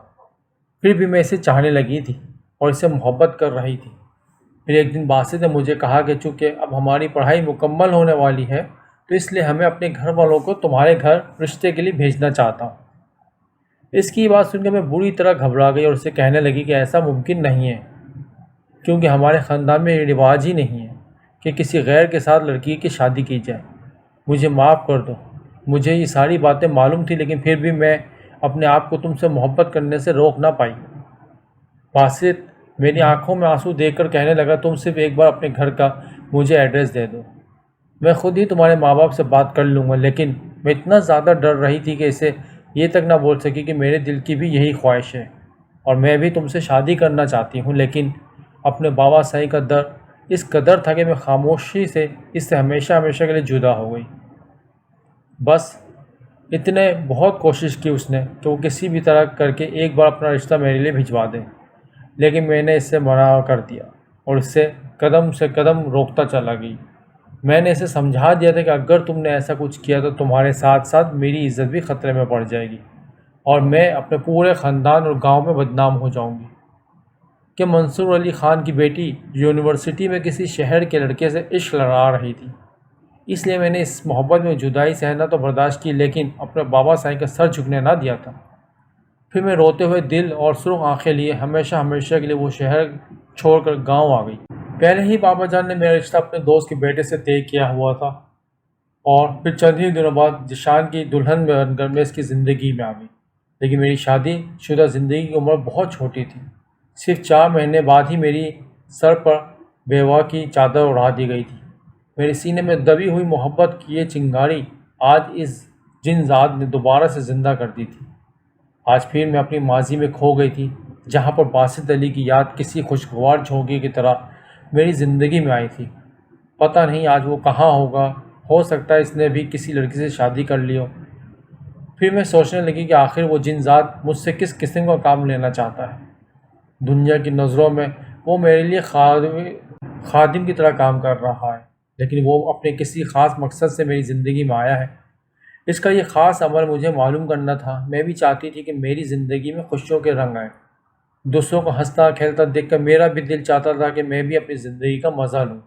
پھر بھی میں اسے چاہنے لگی تھی اور اسے محبت کر رہی تھی۔ پھر ایک دن باسط نے مجھے کہا کہ چونکہ اب ہماری پڑھائی مکمل ہونے والی ہے تو اس لیے ہمیں اپنے گھر والوں کو تمہارے گھر رشتے کے لیے بھیجنا چاہتا ہوں۔ اس کی بات سن کے میں بری طرح گھبرا گئی اور اسے کہنے لگی کہ ایسا ممکن نہیں ہے، کیونکہ ہمارے خاندان میں یہ رواج ہی نہیں ہے کہ کسی غیر کے ساتھ لڑکی کی شادی کی جائے۔ مجھے معاف کر دو، مجھے یہ ساری باتیں معلوم تھی، لیکن پھر بھی میں اپنے آپ کو تم سے محبت کرنے سے روک نہ پائی۔ باسط میری آنکھوں میں آنسو دیکھ کر کہنے لگا تم صرف ایک بار اپنے گھر کا مجھے ایڈریس دے دو، میں خود ہی تمہارے ماں باپ سے بات کر لوں گا۔ لیکن میں اتنا زیادہ ڈر رہی تھی کہ اسے یہ تک نہ بول سکی کہ میرے دل کی بھی یہی خواہش ہے اور میں بھی تم سے شادی کرنا چاہتی ہوں، لیکن اپنے بابا صاحب کا در اس قدر تھا کہ میں خاموشی سے اس سے ہمیشہ کے لیے جدا ہو گئی۔ بس اتنے بہت کوشش کی اس نے کہ وہ کسی بھی طرح کر کے ایک بار اپنا رشتہ میرے لیے بھجوا دے، لیکن میں نے اس سے منع کر دیا اور اس سے قدم روکتا چلا گئی۔ میں نے اسے سمجھا دیا تھا کہ اگر تم نے ایسا کچھ کیا تو تمہارے ساتھ ساتھ میری عزت بھی خطرے میں پڑ جائے گی اور میں اپنے پورے خاندان اور گاؤں میں بدنام ہو جاؤں گی کہ منصور علی خان کی بیٹی یونیورسٹی میں کسی شہر کے لڑکے سے عشق لڑا رہی تھی۔ اس لیے میں نے اس محبت میں جدائی سہنا تو برداشت کی، لیکن اپنے بابا سائی کا سر جھکنے نہ دیا تھا۔ پھر میں روتے ہوئے دل اور سرخ آنکھیں لیے ہمیشہ ہمیشہ کے لیے وہ شہر چھوڑ کر گاؤں آ گئی۔ پہلے ہی بابا جان نے میرا رشتہ اپنے دوست کے بیٹے سے طے کیا ہوا تھا، اور پھر چند ہی دنوں بعد جشان کی دلہن بن کر میں اس کی زندگی میں آ گئی۔ لیکن میری شادی شدہ زندگی کی عمر بہت چھوٹی تھی۔ صرف 4 مہینے بعد ہی میری سر پر بیوہ کی چادر اڑا دی گئی تھی۔ میرے سینے میں دبی ہوئی محبت کی یہ چنگاری آج اس جن ذات نے دوبارہ سے زندہ کر دی تھی۔ آج پھر میں اپنی ماضی میں کھو گئی تھی، جہاں پر باسط علی کی یاد کسی خوشگوار جھونکے کی طرح میری زندگی میں آئی تھی۔ پتہ نہیں آج وہ کہاں ہوگا، ہو سکتا ہے اس نے بھی کسی لڑکی سے شادی کر لی ہو۔ پھر میں سوچنے لگی کہ آخر وہ جن ذات مجھ سے کس قسم کا کام لینا چاہتا ہے۔ دنیا کی نظروں میں وہ میرے لیے خادم کی طرح کام کر رہا ہے، لیکن وہ اپنے کسی خاص مقصد سے میری زندگی میں آیا ہے۔ اس کا یہ خاص عمل مجھے معلوم کرنا تھا۔ میں بھی چاہتی تھی کہ میری زندگی میں خوشیوں کے رنگ آئیں۔ دوسروں کو ہنستا کھیلتا دیکھ کر میرا بھی دل چاہتا تھا کہ میں بھی اپنی زندگی کا مزہ لوں۔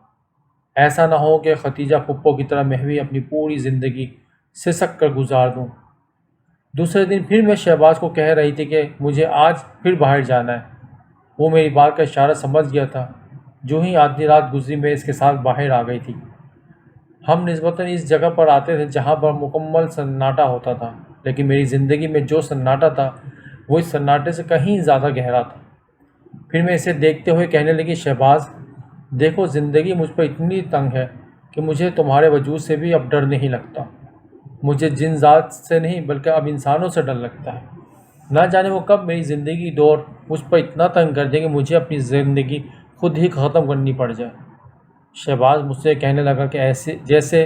ایسا نہ ہو کہ ختیجہ پھپھو کی طرح میں بھی اپنی پوری زندگی سسک کر گزار دوں۔ دوسرے دن پھر میں شہباز کو کہہ رہی تھی کہ مجھے آج پھر باہر جانا ہے۔ وہ میری بات کا اشارہ سمجھ گیا تھا۔ جو ہی آدھی رات گزری میں اس کے ساتھ باہر آ گئی تھی۔ ہم نسبتاً اس جگہ پر آتے تھے جہاں پر مکمل سناٹا ہوتا تھا، لیکن میری زندگی میں جو سناٹا تھا وہ اس سناٹے سے کہیں زیادہ گہرا تھا۔ پھر میں اسے دیکھتے ہوئے کہنے لگی، شہباز دیکھو، زندگی مجھ پر اتنی تنگ ہے کہ مجھے تمہارے وجود سے بھی اب ڈر نہیں لگتا۔ مجھے جن ذات سے نہیں بلکہ اب انسانوں سے ڈر لگتا ہے۔ نہ جانے وہ کب میری زندگی دور مجھ پر اتنا تنگ کر دے کہ مجھے اپنی زندگی خود ہی ختم کرنی پڑ جائے۔ شہباز مجھ سے کہنے لگا کہ جیسے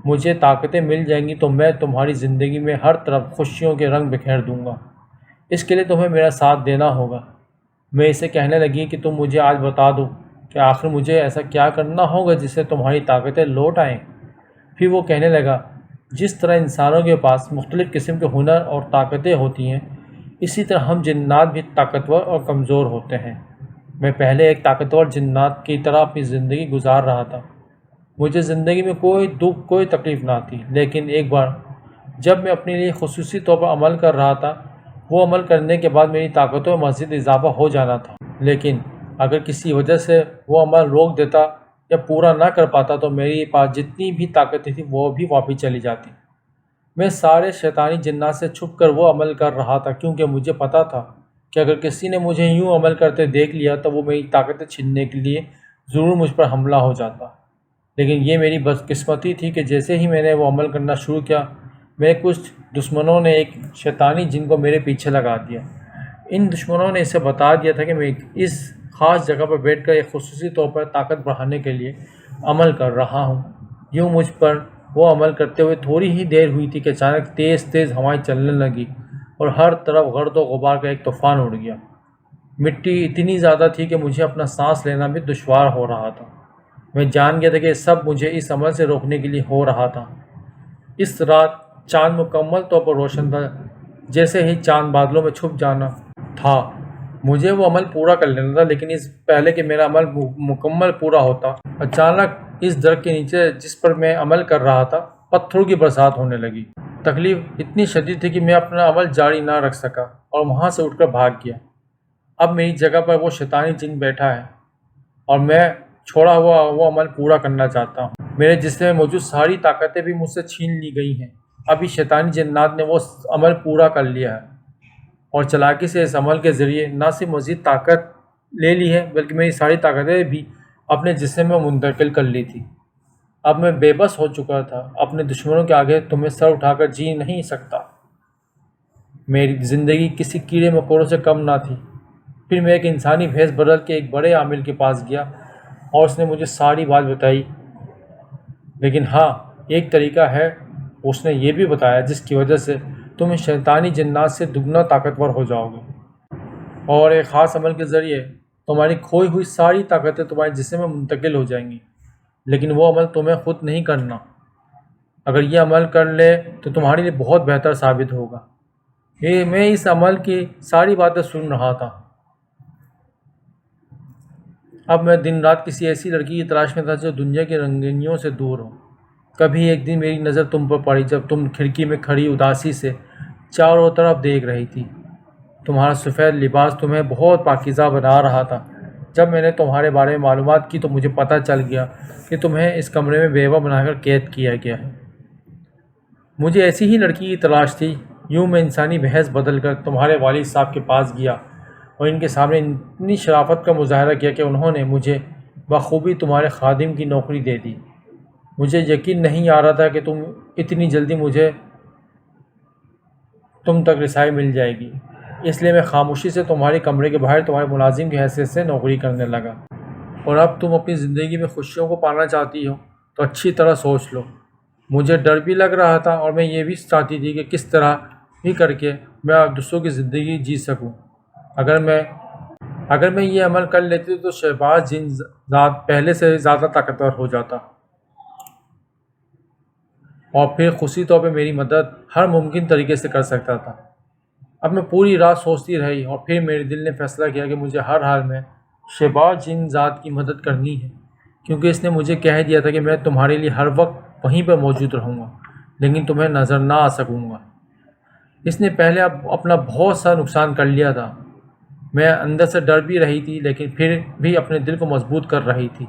مجھے طاقتیں مل جائیں گی تو میں تمہاری زندگی میں ہر طرف خوشیوں کے رنگ بکھیر دوں گا۔ اس کے لیے تمہیں میرا ساتھ دینا ہوگا۔ میں اسے کہنے لگی کہ تم مجھے آج بتا دو کہ آخر مجھے ایسا کیا کرنا ہوگا جس سے تمہاری طاقتیں لوٹ آئیں۔ پھر وہ کہنے لگا، جس طرح انسانوں کے پاس مختلف قسم کے ہنر اور طاقتیں ہوتی ہیں، اسی طرح ہم جنات بھی طاقتور اور کمزور ہوتے ہیں۔ میں پہلے ایک طاقتور جنات کی طرح اپنی زندگی گزار رہا تھا۔ مجھے زندگی میں کوئی دکھ کوئی تکلیف نہ تھی، لیکن ایک بار جب میں اپنے لیے خصوصی طور پر عمل کر رہا تھا، وہ عمل کرنے کے بعد میری طاقتوں میں مزید اضافہ ہو جانا تھا۔ لیکن اگر کسی وجہ سے وہ عمل روک دیتا یا پورا نہ کر پاتا تو میرے پاس جتنی بھی طاقتیں تھیں وہ بھی واپس چلی جاتی۔ میں سارے شیطانی جنات سے چھپ کر وہ عمل کر رہا تھا، کیونکہ مجھے پتا تھا کہ اگر کسی نے مجھے یوں عمل کرتے دیکھ لیا تو وہ میری طاقتیں چھیننے کے لیے ضرور مجھ پر حملہ ہو جاتا۔ لیکن یہ میری بدقسمتی تھی کہ جیسے ہی میں نے وہ عمل کرنا شروع کیا، میرے کچھ دشمنوں نے ایک شیطانی جن کو میرے پیچھے لگا دیا۔ ان دشمنوں نے اسے بتا دیا تھا کہ میں اس خاص جگہ پر بیٹھ کر ایک خصوصی طور پر طاقت بڑھانے کے لیے عمل کر رہا ہوں۔ یوں مجھ پر وہ عمل کرتے ہوئے تھوڑی ہی دیر ہوئی تھی کہ اچانک تیز تیز ہوائیں چلنے لگی اور ہر طرف گرد و غبار کا ایک طوفان اڑ گیا۔ مٹی اتنی زیادہ تھی کہ مجھے اپنا سانس لینا بھی دشوار ہو رہا تھا۔ میں جان گیا تھا کہ سب مجھے اس عمل سے روکنے کے لیے ہو رہا تھا۔ اس رات چاند مکمل طور پر روشن تھا۔ جیسے ہی چاند بادلوں میں چھپ جانا تھا، مجھے وہ عمل پورا کر لینا تھا، لیکن اس پہلے کہ میرا عمل مکمل پورا ہوتا، اچانک اس درخت کے نیچے جس پر میں عمل کر رہا تھا پتھروں کی برسات ہونے لگی۔ تکلیف اتنی شدید تھی کہ میں اپنا عمل جاری نہ رکھ سکا اور وہاں سے اٹھ کر بھاگ گیا۔ اب میری جگہ پر وہ شیطانی جن بیٹھا ہے اور میں چھوڑا ہوا وہ عمل پورا کرنا چاہتا ہوں۔ میرے جسم میں موجود ساری طاقتیں بھی مجھ سے چھین لی گئی ہیں۔ اب اس شیطانی جنات نے وہ عمل پورا کر لیا ہے اور چالاکی سے اس عمل کے ذریعے نہ صرف مزید طاقت لے لی ہے بلکہ میری ساری طاقتیں بھی اپنے جسم میں منتقل کر لی تھی۔ اب میں بے بس ہو چکا تھا، اپنے دشمنوں کے آگے تمہیں سر اٹھا کر جی نہیں سکتا۔ میری زندگی کسی کیڑے مکوڑوں سے کم نہ تھی۔ پھر میں ایک انسانی بھیس بدل کے ایک بڑے عامل کے پاس گیا اور اس نے مجھے ساری بات بتائی۔ لیکن ہاں، ایک طریقہ ہے، اس نے یہ بھی بتایا، جس کی وجہ سے تم اس شیطانی جنات سے دگنا طاقتور ہو جاؤ گے، اور ایک خاص عمل کے ذریعے تمہاری کھوئی ہوئی ساری طاقتیں تمہارے جسم میں منتقل ہو جائیں گی۔ لیکن وہ عمل تمہیں خود نہیں کرنا۔ اگر یہ عمل کر لے تو تمہارے لیے بہت بہتر ثابت ہوگا۔ میں اس عمل کی ساری باتیں سن رہا تھا۔ اب میں دن رات کسی ایسی لڑکی کی تلاش میں تھا جو دنیا کی رنگینیوں سے دور ہو، کبھی ایک دن میری نظر تم پر پڑی جب تم کھڑکی میں کھڑی اداسی سے چاروں طرف دیکھ رہی تھی۔ تمہارا سفید لباس تمہیں بہت پاکیزہ بنا رہا تھا۔ جب میں نے تمہارے بارے میں معلومات کی تو مجھے پتہ چل گیا کہ تمہیں اس کمرے میں بیوہ بنا کر قید کیا گیا ہے۔ مجھے ایسی ہی لڑکی کی تلاش تھی۔ یوں میں انسانی بحث بدل کر تمہارے والد صاحب کے پاس گیا اور ان کے سامنے اتنی شرافت کا مظاہرہ کیا کہ انہوں نے مجھے بخوبی تمہارے خادم کی نوکری دے دی۔ مجھے یقین نہیں آ رہا تھا کہ اتنی جلدی مجھے تم تک رسائی مل جائے گی، اس لیے میں خاموشی سے تمہارے کمرے کے باہر تمہارے ملازم کی حیثیت سے نوکری کرنے لگا۔ اور اب تم اپنی زندگی میں خوشیوں کو پانا چاہتی ہو تو اچھی طرح سوچ لو۔ مجھے ڈر بھی لگ رہا تھا اور میں یہ بھی چاہتی تھی کہ کس طرح بھی کر کے میں دوسروں کی زندگی جی سکوں۔ اگر میں یہ عمل کر لیتی تو شہباز جن ذات پہلے سے زیادہ طاقتور ہو جاتا اور پھر خصوصی طور پہ میری مدد ہر ممکن طریقے سے کر سکتا تھا۔ اب میں پوری رات سوچتی رہی اور پھر میرے دل نے فیصلہ کیا کہ مجھے ہر حال میں شہباز جن ذات کی مدد کرنی ہے، کیونکہ اس نے مجھے کہہ دیا تھا کہ میں تمہارے لیے ہر وقت وہیں پر موجود رہوں گا لیکن تمہیں نظر نہ آ سکوں گا۔ اس نے پہلے اپنا بہت سا نقصان کر لیا تھا۔ میں اندر سے ڈر بھی رہی تھی لیکن پھر بھی اپنے دل کو مضبوط کر رہی تھی۔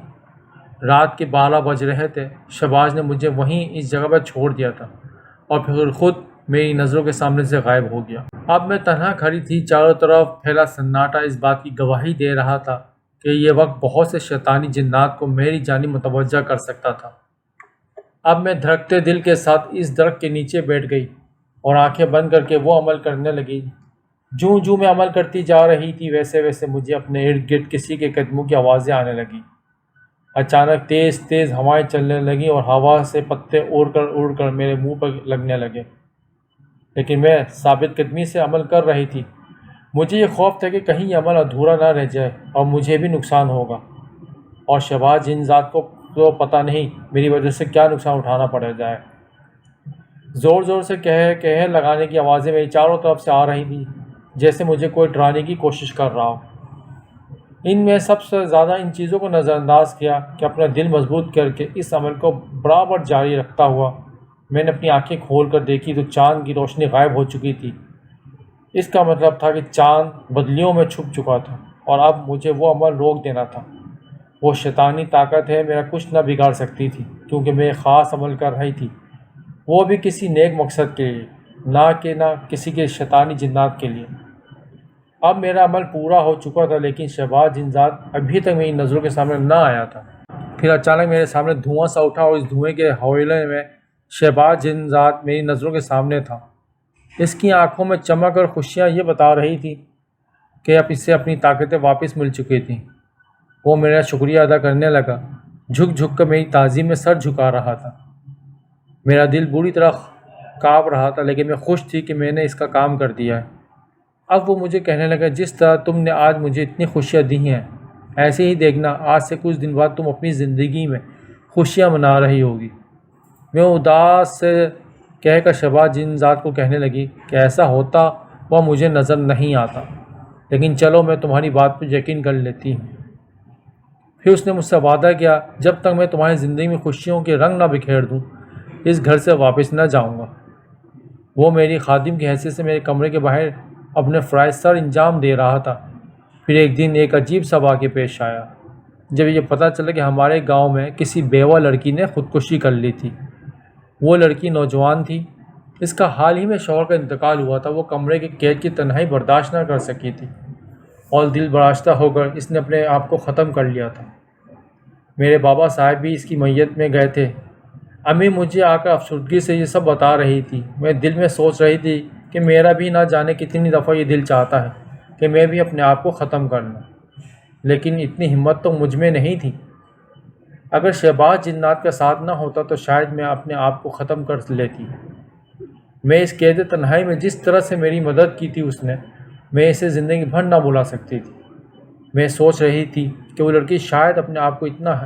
رات کے 12 بج رہے تھے۔ شہباز نے مجھے وہیں اس جگہ پر چھوڑ دیا تھا اور پھر خود میری نظروں کے سامنے سے غائب ہو گیا۔ اب میں تنہا کھڑی تھی۔ چاروں طرف پھیلا سناٹا اس بات کی گواہی دے رہا تھا کہ یہ وقت بہت سے شیطانی جنات کو میری جانب متوجہ کر سکتا تھا۔ اب میں دھڑکتے دل کے ساتھ اس درخت کے نیچے بیٹھ گئی اور آنکھیں بند کر کے وہ عمل کرنے لگی۔ جوں میں عمل کرتی جا رہی تھی ویسے ویسے مجھے اپنے ارد گرد کسی کے قدموں کی آوازیں آنے لگیں۔ اچانک تیز تیز ہوائیں چلنے لگیں اور ہوا سے پتے اڑ کر میرے منہ پر لگنے لگے، لیکن میں ثابت قدمی سے عمل کر رہی تھی۔ مجھے یہ خوف تھا کہ کہیں یہ عمل ادھورا نہ رہ جائے اور مجھے بھی نقصان ہوگا، اور شہباز جن ذات کو تو پتہ نہیں میری وجہ سے کیا نقصان اٹھانا پڑ جائے۔ زور زور سے کہہ لگانے کی آوازیں میری چاروں طرف سے آ رہی تھیں، جیسے مجھے کوئی ڈرانے کی کوشش کر رہا ہو۔ ان میں سب سے زیادہ ان چیزوں کو نظر انداز کیا کہ اپنا دل مضبوط کر کے اس عمل کو برابر جاری رکھتا ہوا میں نے اپنی آنکھیں کھول کر دیکھی تو چاند کی روشنی غائب ہو چکی تھی۔ اس کا مطلب تھا کہ چاند بدلیوں میں چھپ چکا تھا اور اب مجھے وہ عمل روک دینا تھا۔ وہ شیطانی طاقت ہے میرا کچھ نہ بگاڑ سکتی تھی، کیونکہ میں ایک خاص عمل کر رہی تھی، وہ بھی کسی نیک مقصد کے لیے، نہ کسی کے شیطانی جنات کے لیے۔ اب میرا عمل پورا ہو چکا تھا لیکن شہباز جن ذات ابھی تک میری نظروں کے سامنے نہ آیا تھا۔ پھر اچانک میرے سامنے دھواں سا اٹھا اور اس دھوئیں کے حوالے میں شہباز جن ذات میری نظروں کے سامنے تھا۔ اس کی آنکھوں میں چمک اور خوشیاں یہ بتا رہی تھی کہ اب اسے اپنی طاقتیں واپس مل چکی تھیں۔ وہ میرا شکریہ ادا کرنے لگا، جھک جھک کر میری تعظیم میں سر جھکا رہا تھا۔ میرا دل بری طرح کانپ رہا تھا لیکن میں خوش تھی کہ میں نے اس کا کام کر دیا ہے۔ اب وہ مجھے کہنے لگا، جس طرح تم نے آج مجھے اتنی خوشیاں دی ہیں، ایسے ہی دیکھنا آج سے کچھ دن بعد تم اپنی زندگی میں خوشیاں منا رہی ہوگی۔ میں اداس سے کہہ کر شہباز جن ذات کو کہنے لگی کہ ایسا ہوتا وہ مجھے نظر نہیں آتا، لیکن چلو میں تمہاری بات پر یقین کر لیتی ہوں۔ پھر اس نے مجھ سے وعدہ کیا، جب تک میں تمہاری زندگی میں خوشیوں کے رنگ نہ بکھیر دوں اس گھر سے واپس نہ جاؤں گا۔ وہ میری خادم کی حیثیت سے میرے کمرے کے باہر اپنے فرائض سر انجام دے رہا تھا۔ پھر ایک دن ایک عجیب سا واقعہ پیش آیا، جب یہ پتہ چلا کہ ہمارے گاؤں میں کسی بیوہ لڑکی نے خودکشی کر لی تھی۔ وہ لڑکی نوجوان تھی، اس کا حال ہی میں شوہر کا انتقال ہوا تھا۔ وہ کمرے کے قید کی تنہائی برداشت نہ کر سکی تھی اور دل براشتہ ہو کر اس نے اپنے آپ کو ختم کر لیا تھا۔ میرے بابا صاحب بھی اس کی میت میں گئے تھے۔ امی مجھے آ کر افسردگی سے یہ سب بتا رہی تھی۔ میں دل میں سوچ رہی تھی کہ میرا بھی نہ جانے کتنی دفعہ یہ دل چاہتا ہے کہ میں بھی اپنے آپ کو ختم کر لوں، لیکن اتنی ہمت تو مجھ میں نہیں تھی۔ اگر شہباز جنات کا ساتھ نہ ہوتا تو شاید میں اپنے آپ کو ختم کر لیتی۔ میں اس قید تنہائی میں جس طرح سے میری مدد کی تھی اس نے، میں اسے زندگی بھر نہ بھلا سکتی تھی۔ میں سوچ رہی تھی کہ وہ لڑکی شاید اپنے آپ کو اتنا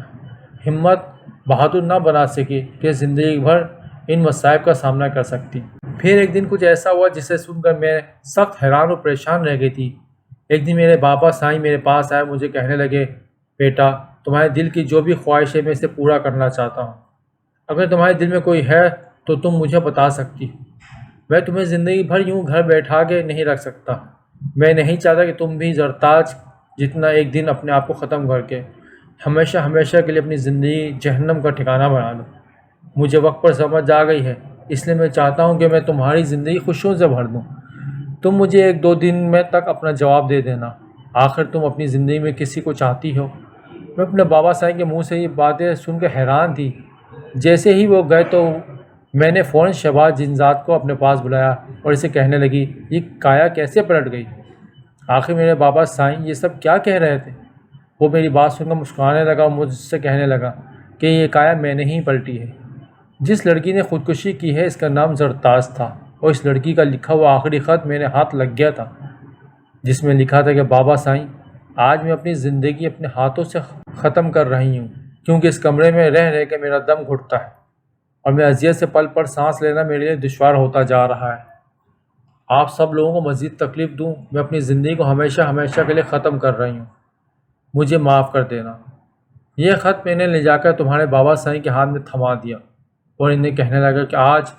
ہمت بہادر نہ بنا سکے کہ زندگی بھر ان مصائب کا سامنا کر سکتی۔ پھر ایک دن کچھ ایسا ہوا جسے سن کر میں سخت حیران اور پریشان رہ گئی تھی۔ ایک دن میرے بابا سائیں میرے پاس آئے، مجھے کہنے لگے، بیٹا تمہارے دل کی جو بھی خواہش ہے میں اسے پورا کرنا چاہتا ہوں۔ اگر تمہارے دل میں کوئی ہے تو تم مجھے بتا سکتی ہو۔ میں تمہیں زندگی بھر یوں گھر بیٹھا کے نہیں رکھ سکتا۔ میں نہیں چاہتا کہ تم بھی زرتاج جتنا ایک دن اپنے آپ کو ختم کر کے ہمیشہ ہمیشہ کے لیے اپنی زندگی جہنم کا ٹھکانہ بنا لو۔ مجھے وقت پر سمجھ آ گئی ہے، اس لیے میں چاہتا ہوں کہ میں تمہاری زندگی خوشیوں سے بھر دوں۔ تم مجھے 1-2 دن میں تک اپنا جواب دے دینا۔ آخر تم اپنی زندگی میں کسی کو چاہتی ہو؟ میں اپنے بابا صاحب کے منہ سے یہ باتیں سن کے حیران تھی۔ جیسے ہی وہ گئے تو میں نے فوراً شہباز جنزاد کو اپنے پاس بلایا اور اسے کہنے لگی، یہ کایا کیسے پلٹ گئی؟ آخر میرے بابا صاحب یہ سب کیا کہہ رہے تھے؟ وہ میری بات سن کر مسکرانے لگا اور مجھ سے کہنے لگا کہ یہ کایا میں نے ہی پلٹی ہے۔ جس لڑکی نے خودکشی کی ہے اس کا نام زرتاج تھا، اور اس لڑکی کا لکھا ہوا آخری خط میرے ہاتھ لگ گیا تھا، جس میں لکھا تھا کہ بابا صاحب آج میں اپنی زندگی اپنے ہاتھوں سے ختم کر رہی ہوں، کیونکہ اس کمرے میں رہ رہ کے میرا دم گھٹتا ہے اور میں اذیت سے پل پل سانس لینا میرے لیے دشوار ہوتا جا رہا ہے۔ آپ سب لوگوں کو مزید تکلیف دوں، میں اپنی زندگی کو ہمیشہ ہمیشہ کے لیے ختم کر رہی ہوں، مجھے معاف کر دینا۔ یہ خط میں نے لے جا کر تمہارے بابا صاحب کے ہاتھ میں تھما دیا اور انہیں کہنے لگا کہ آج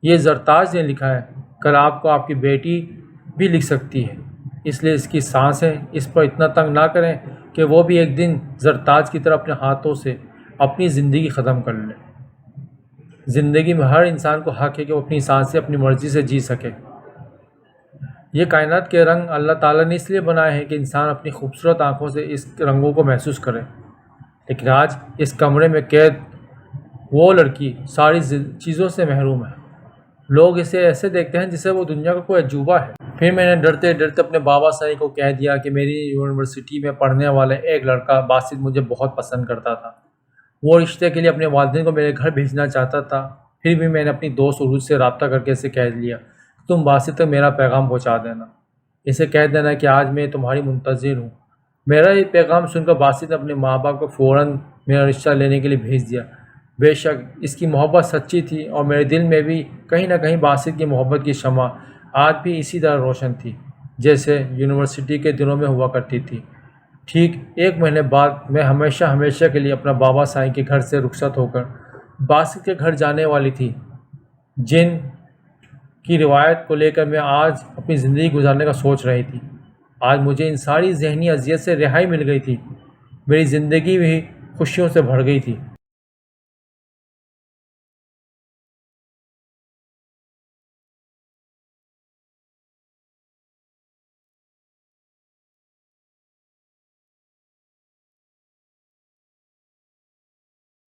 یہ زرتاج نے لکھا ہے، کل آپ کو آپ کی بیٹی بھی لکھ سکتی ہے، اس لیے اس کی سانسیں اس پر اتنا تنگ نہ کریں کہ وہ بھی ایک دن زرتاج کی طرح اپنے ہاتھوں سے اپنی زندگی ختم کر لے۔ زندگی میں ہر انسان کو حق ہے کہ وہ اپنی سانسیں اپنی مرضی سے جی سکے۔ یہ کائنات کے رنگ اللہ تعالیٰ نے اس لیے بنائے ہیں کہ انسان اپنی خوبصورت آنکھوں سے اس رنگوں کو محسوس کرے، لیکن آج اس کمرے میں قید وہ لڑکی ساری چیزوں سے محروم ہے۔ لوگ اسے ایسے دیکھتے ہیں جسے وہ دنیا کا کوئی عجوبہ ہے۔ پھر میں نے ڈرتے ڈرتے اپنے بابا صاحب کو کہہ دیا کہ میری یونیورسٹی میں پڑھنے والے ایک لڑکا باسط مجھے بہت پسند کرتا تھا، وہ رشتے کے لیے اپنے والدین کو میرے گھر بھیجنا چاہتا تھا۔ پھر بھی میں نے اپنی دوست عروج سے رابطہ کر کے اسے کہہ دیا، تم باسط تک میرا پیغام پہنچا دینا، اسے کہہ دینا کہ آج میں تمہاری منتظر ہوں۔ میرا یہ پیغام سن کر باسط نے اپنے ماں باپ کو فوراً میرا رشتہ لینے کے لیے بھیج دیا۔ بے شک اس کی محبت سچی تھی اور میرے دل میں بھی کہیں نہ کہیں باسط کی محبت کی شمع آج بھی اسی طرح روشن تھی جیسے یونیورسٹی کے دنوں میں ہوا کرتی تھی۔ ٹھیک 1 مہینے بعد میں ہمیشہ ہمیشہ کے لیے اپنا بابا صاحب کے گھر سے رخصت ہو کر باسط کے گھر جانے والی تھی، جن کی روایت کو لے کر میں آج اپنی زندگی گزارنے کا سوچ رہی تھی۔ آج مجھے ان ساری ذہنی اذیت سے رہائی مل گئی تھی، میری زندگی بھی خوشیوں سے بھر گئی تھی۔